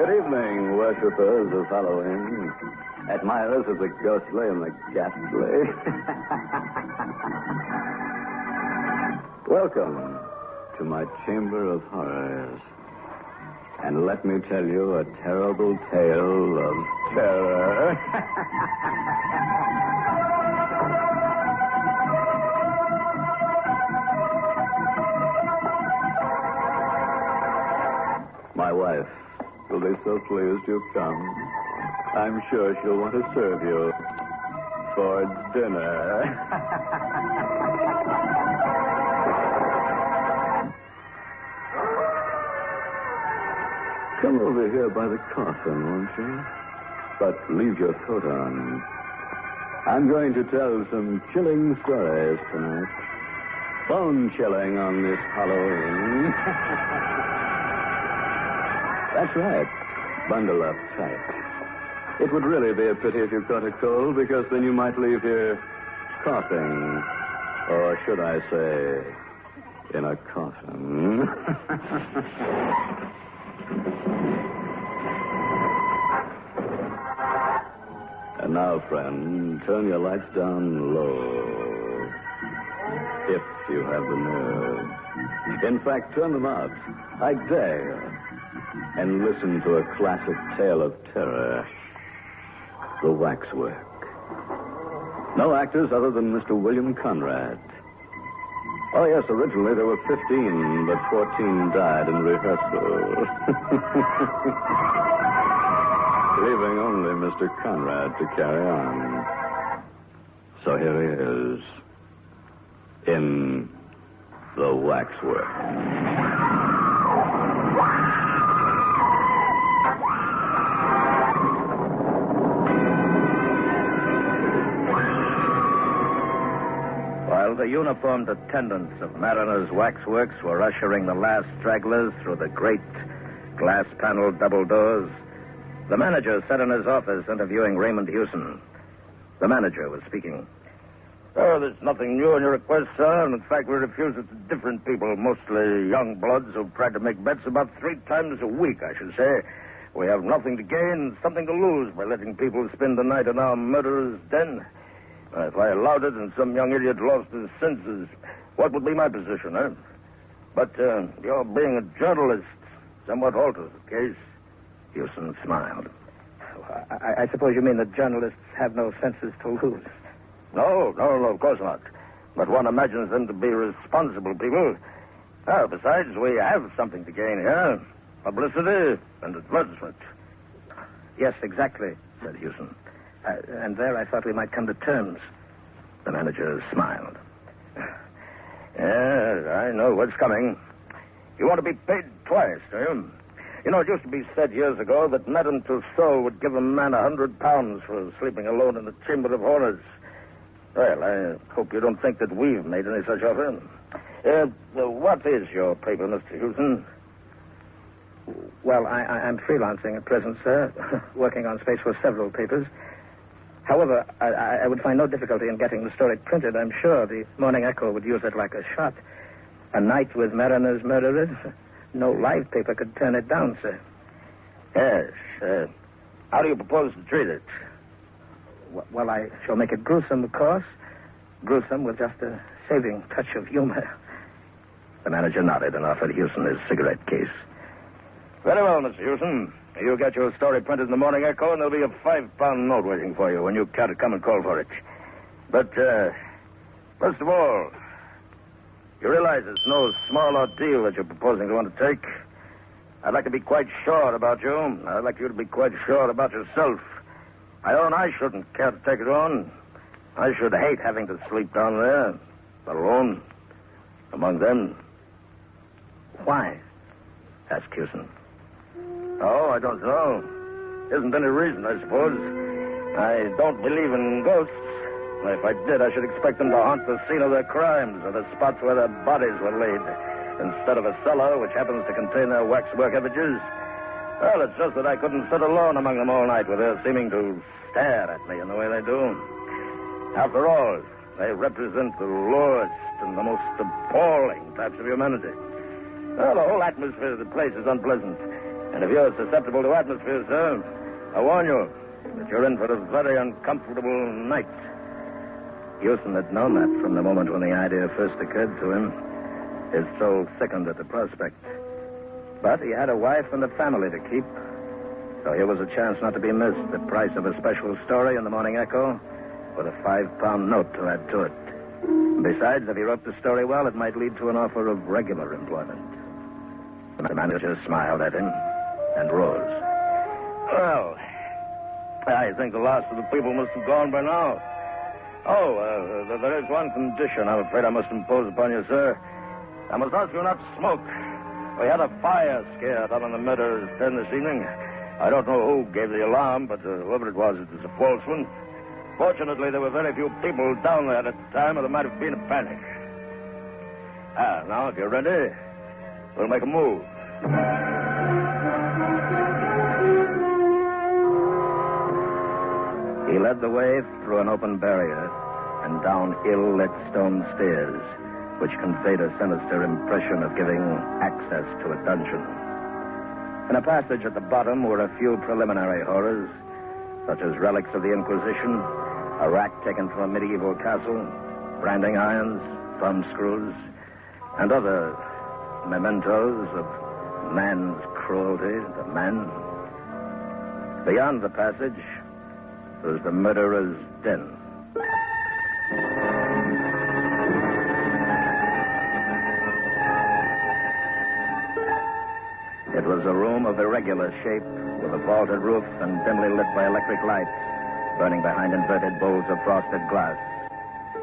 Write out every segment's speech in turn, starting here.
Good evening, worshippers of Halloween. Admirers of the ghostly and the ghastly. Welcome to my chamber of horrors. And let me tell you a terrible tale of terror. My wife will be so pleased you've come. I'm sure she'll want to serve you for dinner. Come over here by the coffin, won't you? But leave your coat on. I'm going to tell some chilling stories tonight. Bone-chilling on this Halloween. That's right. Bundle up tight. It would really be a pity if you caught a cold, because then you might leave here coughing. Or should I say, in a coffin. And now, friend, turn your lights down low. If you have the nerve. In fact, turn them out. I dare. And listen to a classic tale of terror. The Waxwork. No actors other than Mr. William Conrad. Oh, yes, originally there were 15, but 14 died in rehearsal. Leaving only Mr. Conrad to carry on. So here he is. In the Waxwork. While the uniformed attendants of Mariner's Waxworks were ushering the last stragglers through the great glass-paneled double doors, the manager sat in his office interviewing Raymond Hewson. The manager was speaking. Oh, there's nothing new in your request, sir. And in fact, we refuse it to different people, mostly young bloods who've tried to make bets about 3 times a week, I should say. We have nothing to gain and something to lose by letting people spend the night in our murderer's den. If I allowed it and some young idiot lost his senses, what would be my position, eh? But your being a journalist somewhat alters the case. Hewson smiled. I suppose you mean that journalists have no senses to lose. No, of course not. But one imagines them to be responsible people. Besides, we have something to gain here. Publicity and advertisement. Yes, exactly, said Hewson. And there I thought we might come to terms. The manager smiled. Yes, I know what's coming. You want to be paid twice, do you? You know, it used to be said years ago that Madame Tussaud would give a man £100 for sleeping alone in the Chamber of Horrors. Well, I hope you don't think that we've made any such offer. What is your paper, Mr. Hewson? Well, I'm freelancing at present, sir, working on space for several papers. However, I would find no difficulty in getting the story printed. I'm sure the Morning Echo would use it like a shot. A night with Mariner's murderers. No live paper could turn it down, sir. Yes. How do you propose to treat it? Well, I shall make it gruesome, of course. Gruesome with just a saving touch of humor. The manager nodded and offered Hewson his cigarette case. Very well, Mr. Hewson. You get your story printed in the Morning Echo, and there'll be a £5 note waiting for you when you care to come and call for it. But, first of all, you realize it's no small ordeal that you're proposing to undertake. I'd like to be quite sure about you. I'd like you to be quite sure about yourself. I own I shouldn't care to take it on. I should hate having to sleep down there, alone, among them. Why? Asked Hewson. Oh, I don't know. Isn't any reason, I suppose. I don't believe in ghosts. If I did, I should expect them to haunt the scene of their crimes or the spots where their bodies were laid, instead of a cellar which happens to contain their waxwork effigies. Well, it's just that I couldn't sit alone among them all night with her seeming to stare at me in the way they do. After all, they represent the lowest and the most appalling types of humanity. Well, the whole atmosphere of the place is unpleasant. And if you're susceptible to atmosphere, sir, I warn you that you're in for a very uncomfortable night. Houston had known that from the moment when the idea first occurred to him. His soul sickened at the prospect. But he had a wife and a family to keep. So here was a chance not to be missed. The price of a special story in the Morning Echo with a 5-pound note to add to it. Besides, if he wrote the story well, it might lead to an offer of regular employment. The manager smiled at him and rose. Well, I think the last of the people must have gone by now. Oh, there is one condition I'm afraid I must impose upon you, sir. I must ask you not to smoke. We had a fire scare down on the Meadows 10 this evening. I don't know who gave the alarm, but whoever it was a false one. Fortunately, there were very few people down there at the time, or there might have been a panic. Now, if you're ready, we'll make a move. He led the way through an open barrier and down ill-lit stone stairs, which conveyed a sinister impression of giving access to a dungeon. In a passage at the bottom were a few preliminary horrors, such as relics of the Inquisition, a rack taken from a medieval castle, branding irons, thumb screws, and other mementos of man's cruelty to man. Beyond the passage was the murderer's den. It was a room of irregular shape with a vaulted roof and dimly lit by electric lights burning behind inverted bowls of frosted glass.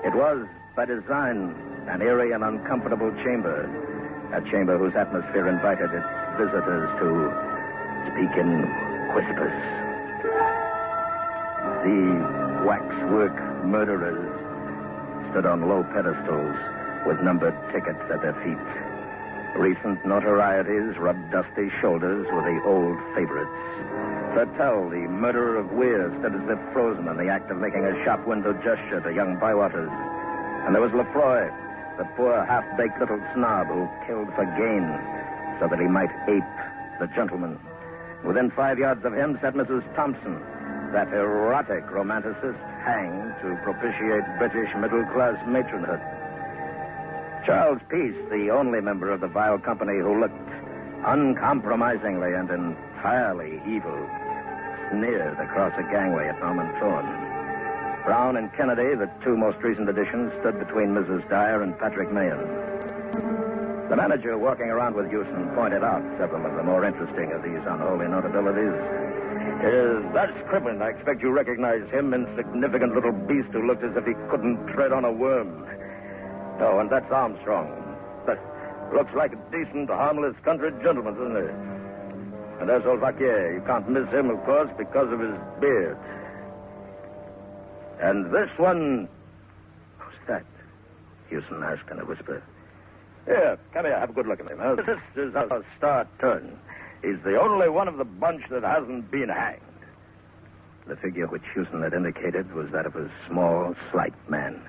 It was, by design, an eerie and uncomfortable chamber, a chamber whose atmosphere invited its visitors to speak in whispers. The waxwork murderers stood on low pedestals with numbered tickets at their feet. Recent notorieties rubbed dusty shoulders with the old favorites. Fertel, the murderer of Weir, stood as if frozen in the act of making a shop window gesture to young Bywaters. And there was Lefroy, the poor half-baked little snob who killed for gain so that he might ape the gentleman. Within 5 yards of him sat Mrs. Thompson, that erotic romanticist hanged to propitiate British middle-class matronhood. Charles Peace, the only member of the vile company who looked uncompromisingly and entirely evil, sneered across a gangway at Norman Thorne. Brown and Kennedy, the two most recent additions, stood between Mrs. Dyer and Patrick Mahan. The manager, walking around with Houston, pointed out several of the more interesting of these unholy notabilities. That's Crippen. I expect you recognize him, insignificant little beast who looked as if he couldn't tread on a worm. Oh, and that's Armstrong. That looks like a decent, harmless country gentleman, doesn't he? And there's old Vaquier. You can't miss him, of course, because of his beard. And this one... Who's that? Houston asked in a whisper. Here, come here. Have a good look at him. This is our star turn. He's the only one of the bunch that hasn't been hanged. The figure which Houston had indicated was that of a small, slight man,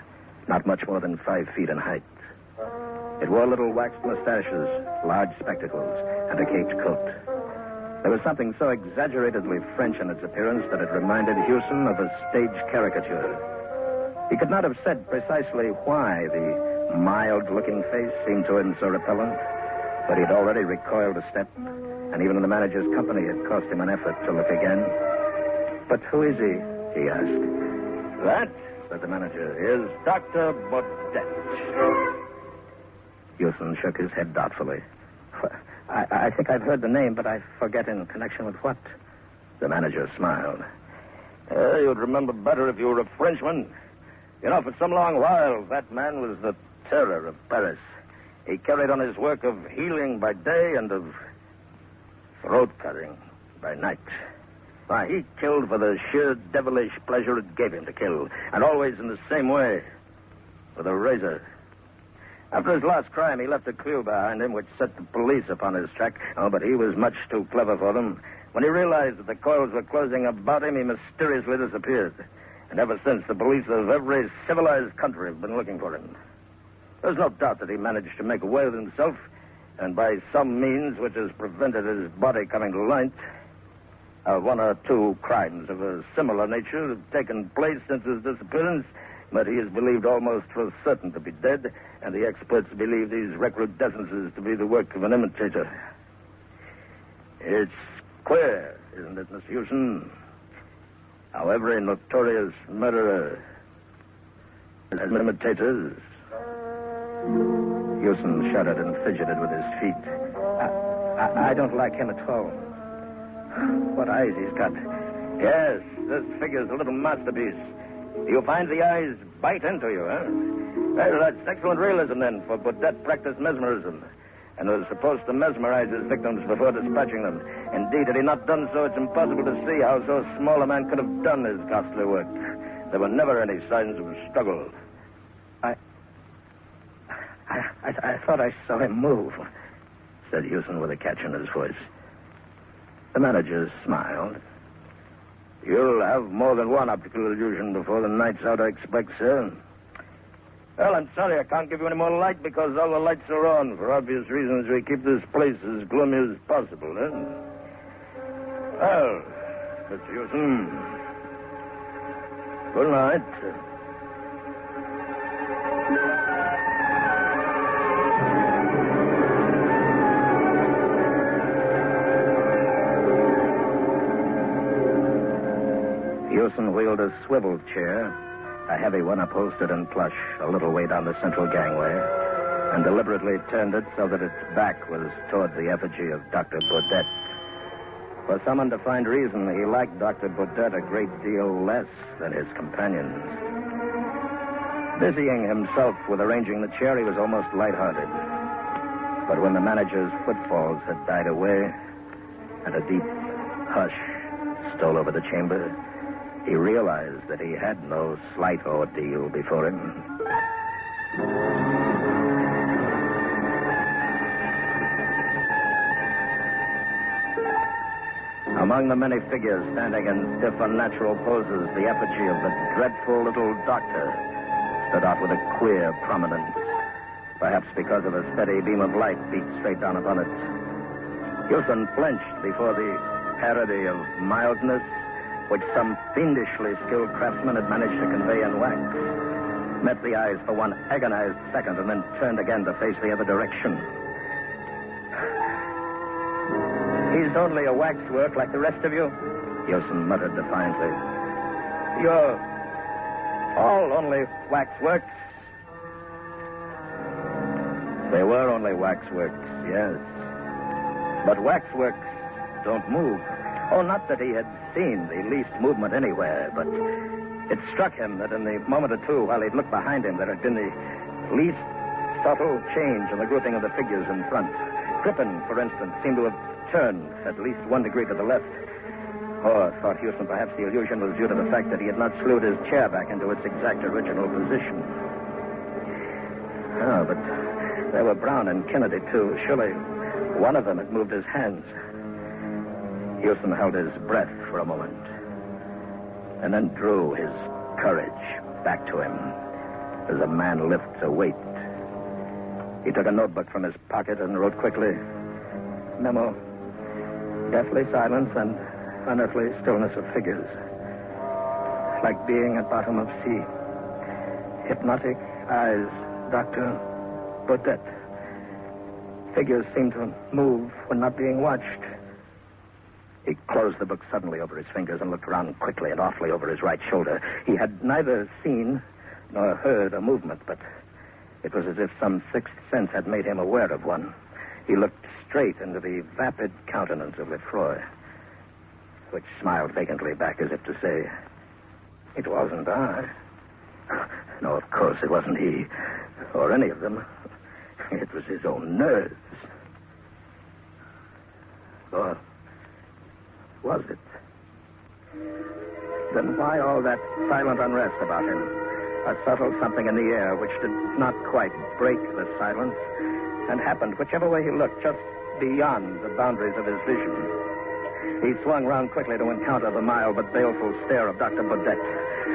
not much more than 5 feet in height. It wore little waxed mustaches, large spectacles, and a caped coat. There was something so exaggeratedly French in its appearance that it reminded Houston of a stage caricature. He could not have said precisely why the mild-looking face seemed to him so repellent, but he'd already recoiled a step, and even in the manager's company it cost him an effort to look again. But who is he asked. That, said the manager, is Dr. Baudet. Houston shook his head doubtfully. I think I've heard the name, but I forget in connection with what. The manager smiled. You'd remember better if you were a Frenchman. You know, for some long while, that man was the terror of Paris. He carried on his work of healing by day and of throat-cutting by night. Why, he killed for the sheer devilish pleasure it gave him to kill, and always in the same way, with a razor. After his last crime, he left a clue behind him which set the police upon his track. Oh, but he was much too clever for them. When he realized that the coils were closing about him, he mysteriously disappeared. And ever since, the police of every civilized country have been looking for him. There's no doubt that he managed to make away with himself. And by some means which has prevented his body coming to light, one or two crimes of a similar nature have taken place since his disappearance, but he is believed almost for certain to be dead, and the experts believe these recrudescences to be the work of an imitator. It's queer, isn't it, Miss Houston? How every notorious murderer has imitators. Houston shuddered and fidgeted with his feet. I don't like him at all. What eyes he's got. Yes, this figure's a little masterpiece. You find the eyes bite into you, huh? Well, that's excellent realism, then, for Baudet practiced mesmerism and was supposed to mesmerize his victims before dispatching them. Indeed, had he not done so, it's impossible to see how so small a man could have done his ghastly work. There were never any signs of struggle. I thought I saw him move, said Houston with a catch in his voice. The manager smiled. You'll have more than one optical illusion before the night's out, I expect, sir. Well, I'm sorry I can't give you any more light because all the lights are on. For obvious reasons, we keep this place as gloomy as possible, eh? Well, Mr. Houston, good night. Houston wheeled a swivel chair, a heavy one upholstered in plush, a little way down the central gangway, and deliberately turned it so that its back was toward the effigy of Dr. Baudet. For some undefined reason, he liked Dr. Baudet a great deal less than his companions. Busying himself with arranging the chair, he was almost lighthearted. But when the manager's footfalls had died away and a deep hush stole over the chamber, he realized that he had no slight ordeal before him. Among the many figures standing in stiff, unnatural poses, the effigy of the dreadful little doctor stood out with a queer prominence, perhaps because of a steady beam of light beat straight down upon it. Houston flinched before the parody of mildness which some fiendishly skilled craftsman had managed to convey in wax, met the eyes for one agonized second, and then turned again to face the other direction. He's only a waxwork like the rest of you, Houston muttered defiantly. You're all only waxworks. They were only waxworks, yes. But waxworks don't move. Oh, not that he had seen the least movement anywhere, but it struck him that in the moment or two while he'd looked behind him, there had been the least subtle change in the grouping of the figures in front. Crippen, for instance, seemed to have turned at least 1 degree to the left. Or, thought Houston, perhaps the illusion was due to the fact that he had not slewed his chair back into its exact original position. Oh, but there were Brown and Kennedy, too. Surely one of them had moved his hands. Houston held his breath for a moment and then drew his courage back to him as a man lifts a weight. He took a notebook from his pocket and wrote quickly, memo, deathly silence and unearthly stillness of figures, like being at bottom of sea. Hypnotic eyes, Dr. Baudet. Figures seem to move when not being watched. He closed the book suddenly over his fingers and looked around quickly and awfully over his right shoulder. He had neither seen nor heard a movement, but it was as if some sixth sense had made him aware of one. He looked straight into the vapid countenance of Lefroy, which smiled vacantly back as if to say, it wasn't I. No, of course it wasn't he, or any of them. It was his own nerves. Or was it? Then why all that silent unrest about him? A subtle something in the air which did not quite break the silence and happened, whichever way he looked, just beyond the boundaries of his vision. He swung round quickly to encounter the mild but baleful stare of Dr. Baudet.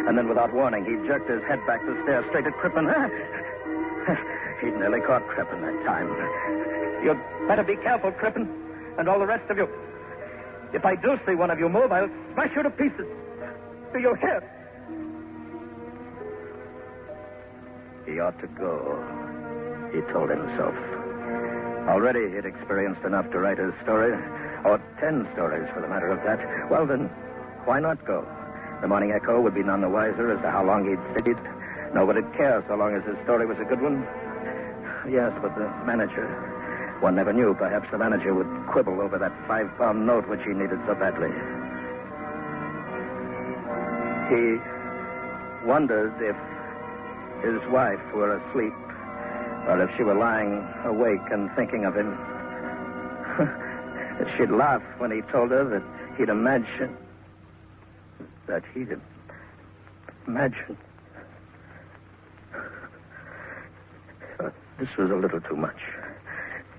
And then, without warning, he jerked his head back to stare straight at Crippen. He'd nearly caught Crippen that time. You'd better be careful, Crippen, and all the rest of you. If I do see one of you move, I'll smash you to pieces. Do you hear? He ought to go, he told himself. Already he'd experienced enough to write his story, or 10 stories for the matter of that. Well, then, why not go? The Morning Echo would be none the wiser as to how long he'd stayed. Nor would it care so long as his story was a good one. Yes, but the manager... One never knew. Perhaps the manager would quibble over that 5-pound note which he needed so badly. He wondered if his wife were asleep, or if she were lying awake and thinking of him. She'd laugh when he told her that he'd imagined... This was a little too much.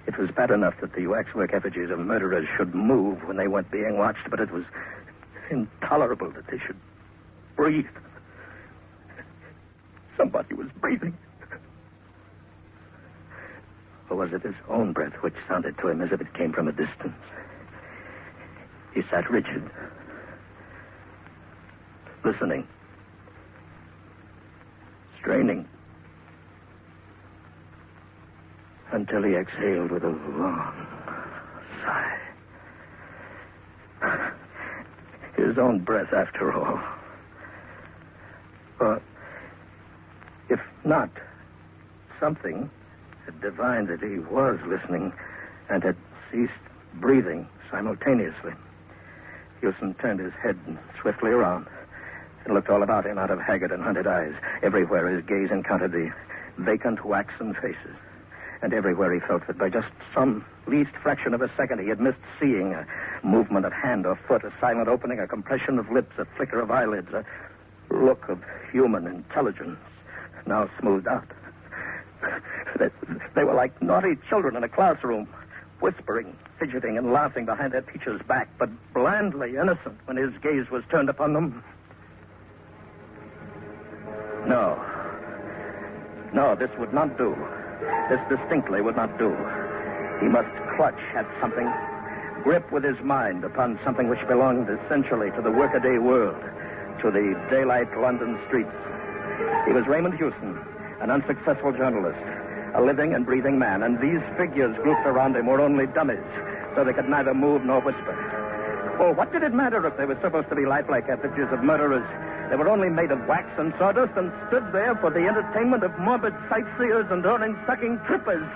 It was bad enough that the waxwork effigies of murderers should move when they weren't being watched, but it was intolerable that they should breathe. Somebody was breathing. Or was it his own breath which sounded to him as if it came from a distance? He sat rigid, listening, straining, until he exhaled with a long sigh. His own breath, after all. Or, if not, something had divined that he was listening and had ceased breathing simultaneously. Houston turned his head swiftly around and looked all about him out of haggard and hunted eyes. Everywhere his gaze encountered the vacant, waxen faces. And everywhere he felt that by just some least fraction of a second he had missed seeing a movement of hand or foot, a silent opening, a compression of lips, a flicker of eyelids, a look of human intelligence now smoothed out. They were like naughty children in a classroom, whispering, fidgeting, and laughing behind their teacher's back, but blandly innocent when his gaze was turned upon them. No, this would not do. This distinctly would not do. He must clutch at something, grip with his mind upon something which belonged essentially to the workaday world, to the daylight London streets. He was Raymond Houston, an unsuccessful journalist, a living and breathing man, and these figures grouped around him were only dummies, so they could neither move nor whisper. Oh, what did it matter if they were supposed to be lifelike effigies of murderers? They were only made of wax and sawdust and stood there for the entertainment of morbid sightseers and orange-sucking trippers.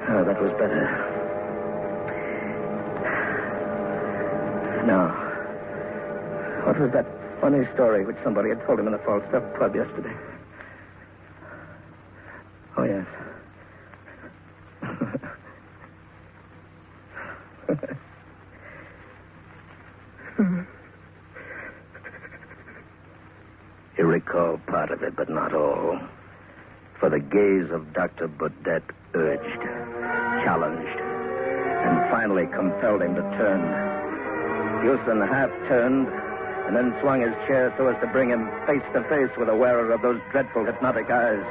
Oh, that was better. Now, what was that funny story which somebody had told him in the Falstaff pub yesterday? Oh, yes. He recalled part of it, but not all. For the gaze of Dr. Baudet urged, challenged, and finally compelled him to turn. Houston half turned and then swung his chair so as to bring him face to face with the wearer of those dreadful hypnotic eyes.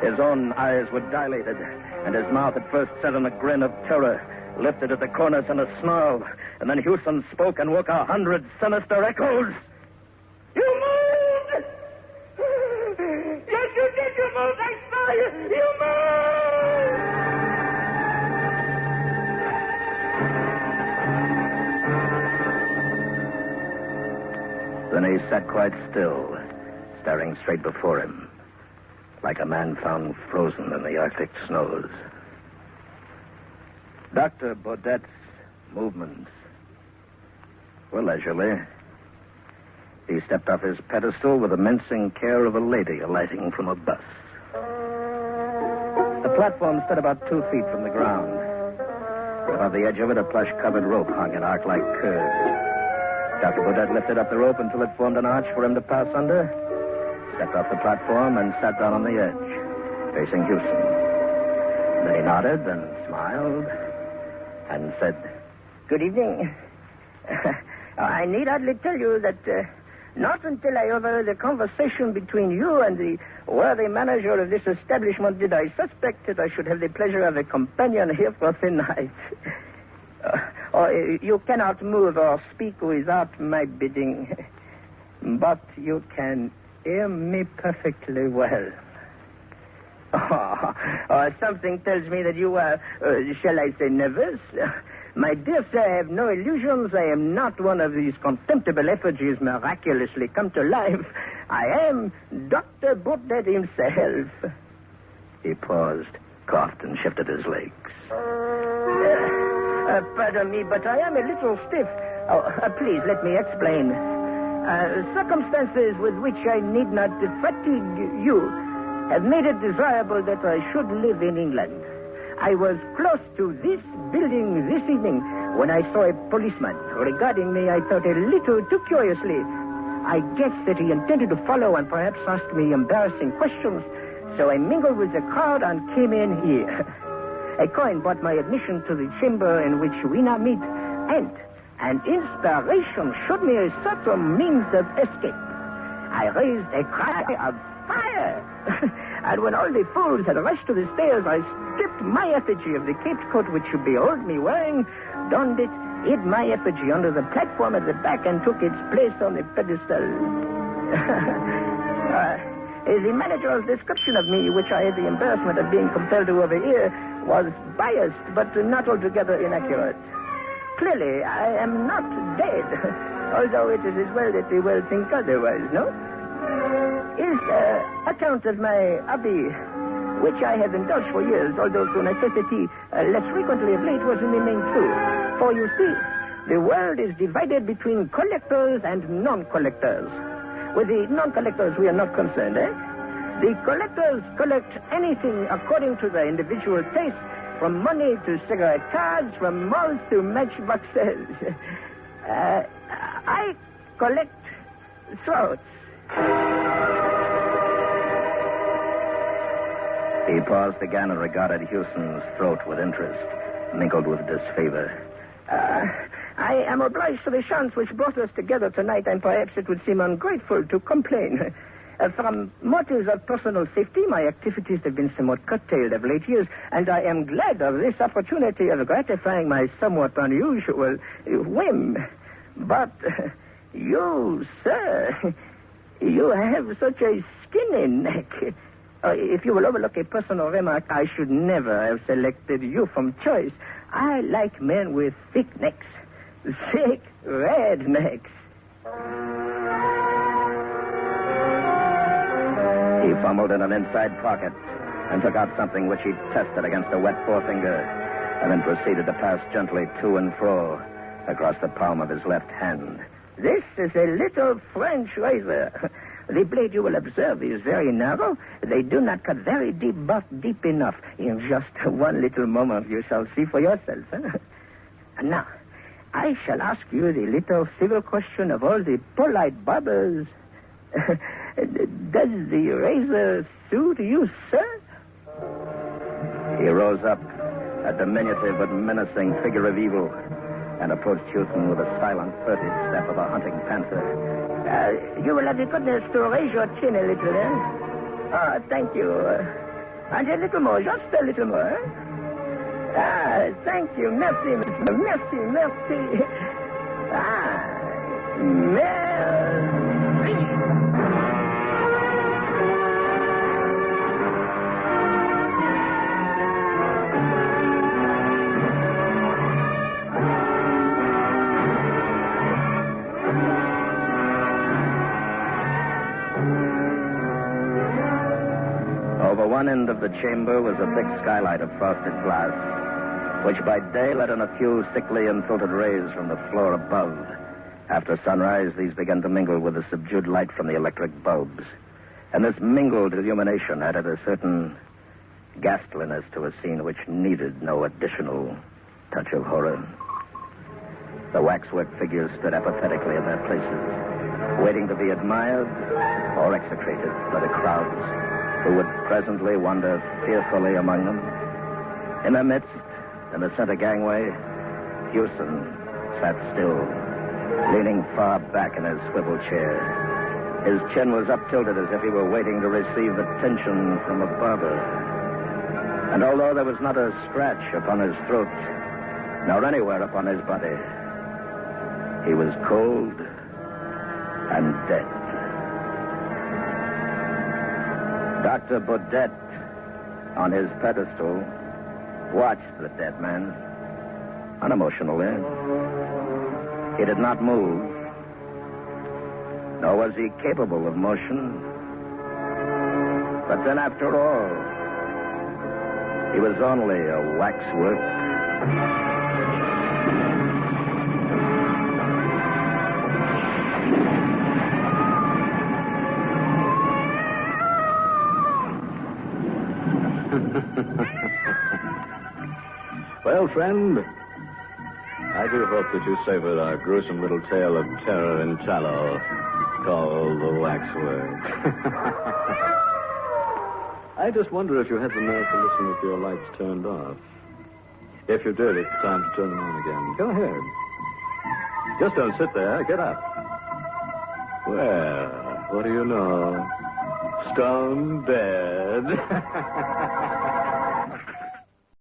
His own eyes were dilated, and his mouth at first set in a grin of terror, lifted at the corners in a snarl, and then Houston spoke and woke 100 sinister echoes. You moved! Yes, you did, you moved! I saw you! You moved! Then he sat quite still, staring straight before him, like a man found frozen in the Arctic snows. Dr. Baudet's movements were leisurely. He stepped off his pedestal with the mincing care of a lady alighting from a bus. The platform stood about 2 feet from the ground. Above the edge of it, a plush-covered rope hung in arc-like curves. Dr. Baudet lifted up the rope until it formed an arch for him to pass under, stepped off the platform, and sat down on the edge, facing Houston. Then he nodded and smiled and said, Good evening. I need hardly tell you that Not until I overheard a conversation between you and the worthy manager of this establishment did I suspect that I should have the pleasure of a companion here for the night. You cannot move or speak without my bidding, but you can hear me perfectly well. Something tells me that you are, shall I say, nervous? My dear sir, I have no illusions. I am not one of these contemptible effigies miraculously come to life. I am Dr. Baudet himself. He paused, coughed, and shifted his legs. Pardon me, but I am a little stiff. Please, let me explain. Circumstances with which I need not fatigue you have made it desirable that I should live in England. I was close to this building this evening when I saw a policeman. Regarding me, I thought a little too curiously. I guessed that he intended to follow and perhaps ask me embarrassing questions, so I mingled with the crowd and came in here. A coin bought my admission to the chamber in which we now meet, and an inspiration showed me a certain means of escape. I raised a cry of fire, and when all the fools had rushed to the stairs, I stripped my effigy of the caped coat which you behold me wearing, donned it, hid my effigy under the platform at the back, and took its place on the pedestal. The manager's description of me, which I had the embarrassment of being compelled to overhear, was biased, but not altogether inaccurate. Clearly, I am not dead, although it is as well that they will think otherwise, no? His account of my hobby, which I have indulged for years, although through necessity less frequently of late, was remain true. For you see, the world is divided between collectors and non-collectors. With the non-collectors, we are not concerned, eh? The collectors collect anything according to their individual taste, from money to cigarette cards, from malls to matchboxes. I collect throats. He paused again and regarded Houston's throat with interest, mingled with disfavor. I am obliged for the chance which brought us together tonight, and perhaps it would seem ungrateful to complain. From motives of personal safety, my activities have been somewhat curtailed of late years, and I am glad of this opportunity of gratifying my somewhat unusual whim. But you, sir, you have such a skinny neck. If you will overlook a personal remark, I should never have selected you from choice. I like men with thick necks. Thick, red necks. He fumbled in an inside pocket and took out something which he tested against a wet forefinger, and then proceeded to pass gently to and fro across the palm of his left hand. This is a little French razor. The blade, you will observe, is very narrow. They do not cut very deep, but deep enough. In just one little moment, you shall see for yourself. Huh? And now, I shall ask you the little civil question of all the polite barbers. Does the razor suit you, sir? He rose up, a diminutive but menacing figure of evil, and approached Houston with a silent, furtive step of a hunting panther. You will have the goodness to raise your chin a little, eh? Thank you. And a little more, just a little more. Thank you. Merci, monsieur. Merci, merci. Merci. Over one end of the chamber was a thick skylight of frosted glass, which by day let in a few sickly and filtered rays from the floor above. After sunrise, these began to mingle with the subdued light from the electric bulbs. And this mingled illumination added a certain ghastliness to a scene which needed no additional touch of horror. The waxwork figures stood apathetically in their places, waiting to be admired or execrated by the crowds who would presently wander fearfully among them. In their midst, in the center gangway, Houston sat still, leaning far back in his swivel chair. His chin was up tilted as if he were waiting to receive attention from a barber. And although there was not a scratch upon his throat, nor anywhere upon his body, he was cold and dead. Dr. Baudet, on his pedestal, watched the dead man unemotionally. He did not move, nor was he capable of motion. But then, after all, he was only a waxwork. Well, friend, I do hope that you savored our gruesome little tale of terror and tallow called the Waxwork. I just wonder if you had the nerve to listen with your lights turned off. If you did, it's time to turn them on again. Go ahead. Just don't sit there. Get up. Well, what do you know? Stone dead.